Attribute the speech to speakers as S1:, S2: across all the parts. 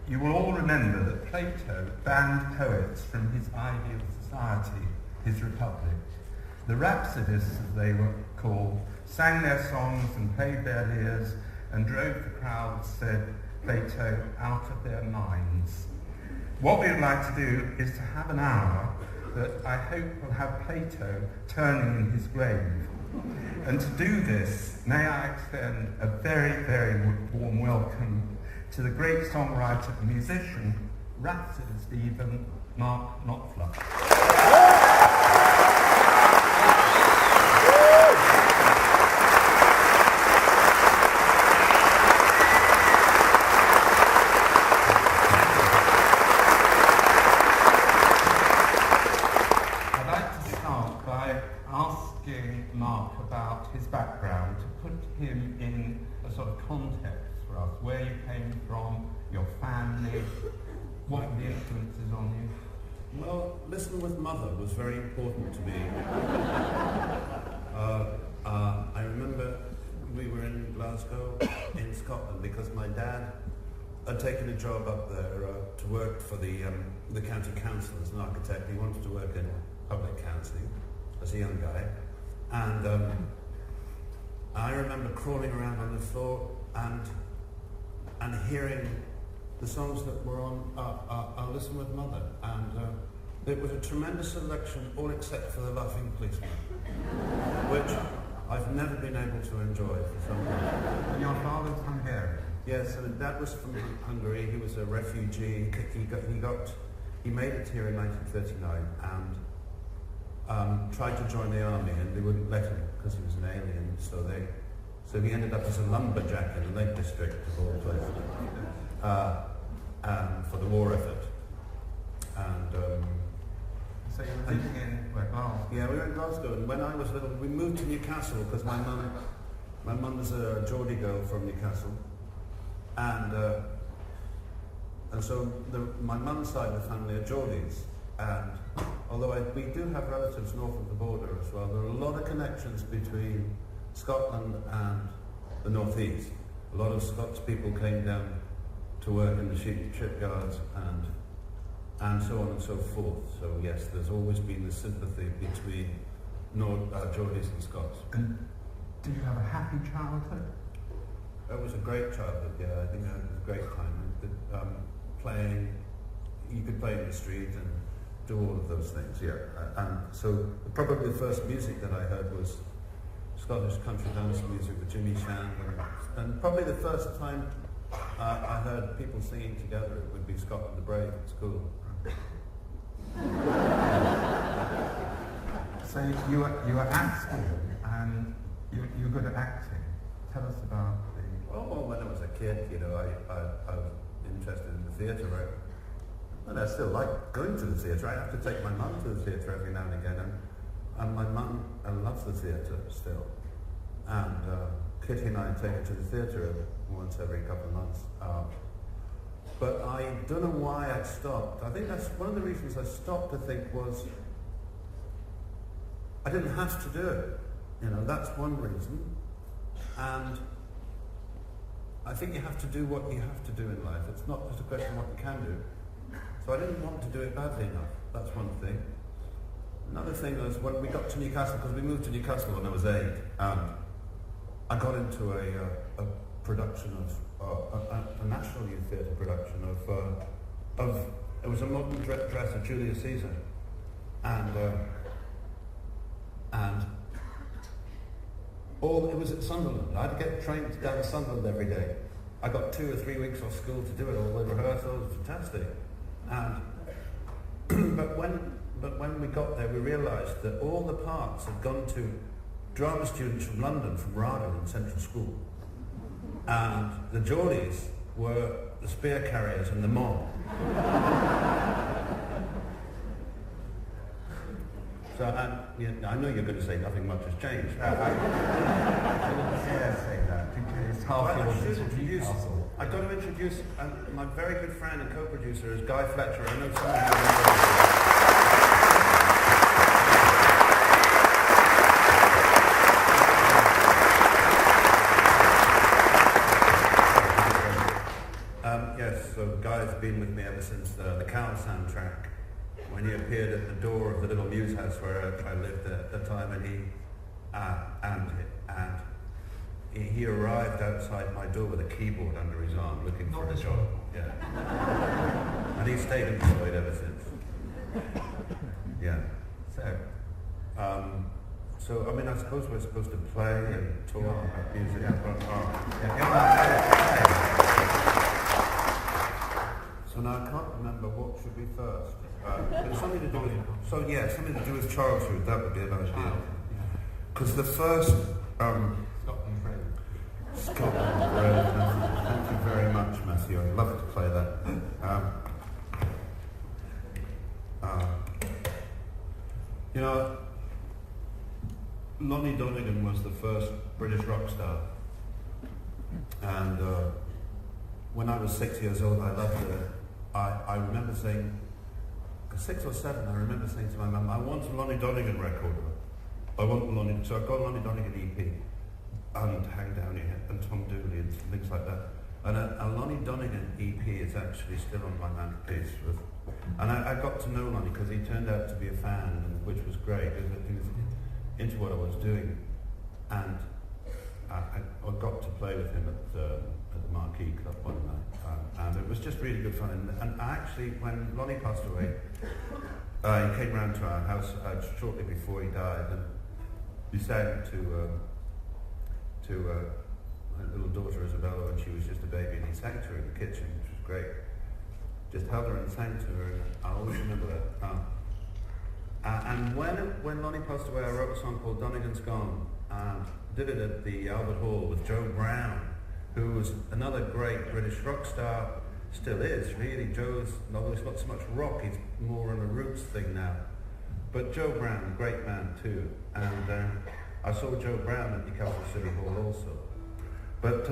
S1: You will all remember that Plato banned poets from his ideal society, his republic. The rhapsodists, as they were called, sang their songs and played their lyres and drove the crowds, said Plato, out of their minds. What we would like to do is to have an hour that I hope will have Plato turning in his grave. And to do this, may I extend a very, very warm welcome to the great songwriter and musician, rhapsodist even, Mark Knopfler. I'd like to start by asking Mark about his background, to put him in a sort of context for us, where you came from, your family, what were the influences on you?
S2: Well, Listen with Mother was very important to me. I remember we were in Glasgow, in Scotland, because my dad had taken a job up there to work for the county council as an architect. He wanted to work in public counselling as a young guy. And I remember crawling around on the floor and hearing the songs that were on Listen with Mother. And it was a tremendous selection, all except for The Laughing Policeman, which I've never been able to enjoy for some time.
S1: And your father's Hungarian?
S2: Yes, and Dad was from Hungary. He was a refugee. He made it here in 1939 and tried to join the army, and they wouldn't let him because he was an alien. So he ended up as a lumberjack in the Lake District of all places for the war effort. And
S1: so you were living in Glasgow?
S2: Yeah, we were in Glasgow, and when I was little, we moved to Newcastle because my mum was a Geordie girl from Newcastle, and so my mum's side of the family are Geordies, and although we do have relatives north of the border as well, there are a lot of connections between Scotland and the northeast. A lot of Scots people came down to work in the shipyards and so on and so forth. So yes, there's always been this sympathy between Geordies and Scots.
S1: And did you have a happy childhood?
S2: It was a great childhood, yeah. I think it was a great time. Playing, you could play in the street and do all of those things, yeah. And so probably the first music that I heard was Scottish country dance music with Jimmy Shand, and probably the first time I heard people singing together it would be Scotland the Brave at school.
S1: So you were at school and you were good at acting. Tell us about the...
S2: Oh, well, when I was a kid, you know, I was interested in the theatre, right? And I still like going to the theatre. I have to take my mum to the theatre every now and again, and my mum loves the theatre still. And Kitty and I take her to the theatre once every couple of months. But I don't know why I stopped. I think that's one of the reasons I stopped, I think, was I didn't have to do it. You know, that's one reason. And I think you have to do what you have to do in life. It's not just a question of what you can do. So I didn't want to do it badly enough. That's one thing. Another thing was when we got to Newcastle, because we moved to Newcastle when I was 8, I got into a production of a National Youth Theatre production of it was a modern dress of Julius Caesar, and it was at Sunderland. I had to get trained down to Sunderland every day. I got 2 or 3 weeks off school to do it. All the rehearsals, fantastic. And but when we got there, we realised that all the parts had gone to drama students from London, from RADA and Central School. And the Geordies were the spear carriers and the mob. So I know you're going to say nothing much has changed.
S1: I wouldn't dare say that because
S2: I've got to introduce my very good friend and co-producer is Guy Fletcher. I know some of you know. Yes, so Guy's Brown soundtrack when he appeared at the door of the little muse house where I lived at the time, and he arrived outside my door with a keyboard under his arm, looking for a job. Yeah, and he stayed employed ever since. Yeah. So I mean, I suppose we're supposed to play and talk about music. So now I can't remember what should be first. It's something to do with something to do with childhood. That would be an idea. Because the first
S1: Scotland Brave.
S2: Scotland Brave. Thank you very much, Matthew. I'd love to play that. You know, Lonnie Donegan was the first British rock star, and when I was 6 years old, I loved her. I remember saying, 6 or 7, I remember saying to my mum, I want a Lonnie Donegan record. So I got a Lonnie Donegan EP, and Hang Down Here, and Tom Dooley, and things like that. And a Lonnie Donegan EP is actually still on my mantelpiece. And I got to know Lonnie because he turned out to be a fan, which was great. He was into what I was doing, and I got to play with him at the Marquee Club one night, and it was just really good fun. And actually, when Lonnie passed away, he came round to our house shortly before he died, and he sang to my little daughter Isabella when she was just a baby, and he sang to her in the kitchen, which was great. Just held her and sang to her, and I always remember that. And when Lonnie passed away, I wrote a song called Donegan's Gone, and did it at the Albert Hall with Joe Brown, who was another great British rock star, still is really. Joe's, although it's not so much rock, he's more on a roots thing now. But Joe Brown, great man too, and I saw Joe Brown at Newcastle City Hall also. But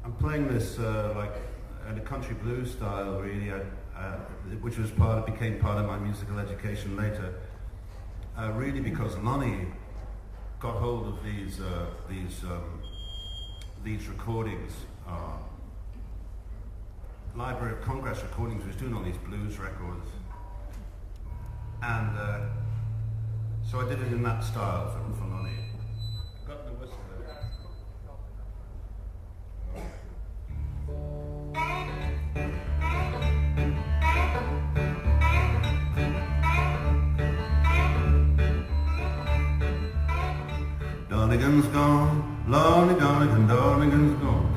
S2: I'm playing this like in a country blues style, really, which became part of my musical education later. Really, because Lonnie got hold of these recordings, Library of Congress recordings. He was doing all these blues records, and so I did it in that style for Lonnie. I've got the whistle there. Donegan's gone, Lonnie Donegan, Donegan's gone.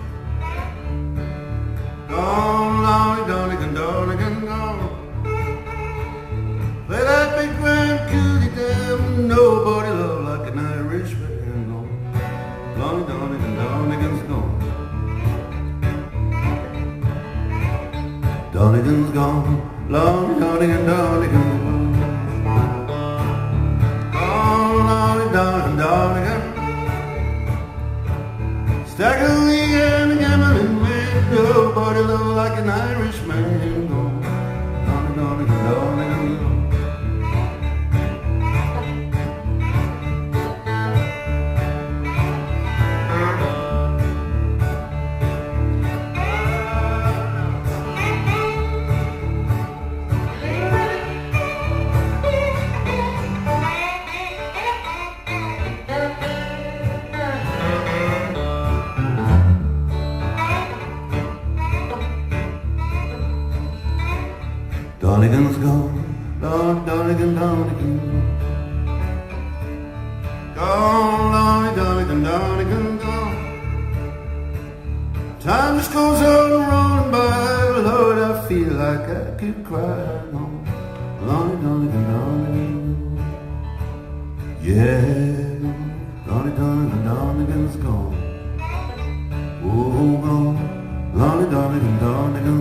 S2: Gone, Lonnie Donegan, Donegan gone. Play that big grand cootie down, nobody loved like an Irish man gone. Lonnie Donegan, Donegan's gone. Donegan's gone, Lonnie Donegan, Donegan's gone. Gone, Lonnie Donegan, Donegan. Staggering and gambling man, nobody loved like an Irishman gone. Lonnie Donegan, Donegan gone. Donegan's gone, Lord Donegan, Donegan gone, Lord Donegan, Donegan gone. Time just goes on rolling by, Lord, I feel like I could cry. Lord Donegan, Donegan, yeah, Lord Donegan, Donegan's gone. Oh, gone, Lord Donegan, Donegan.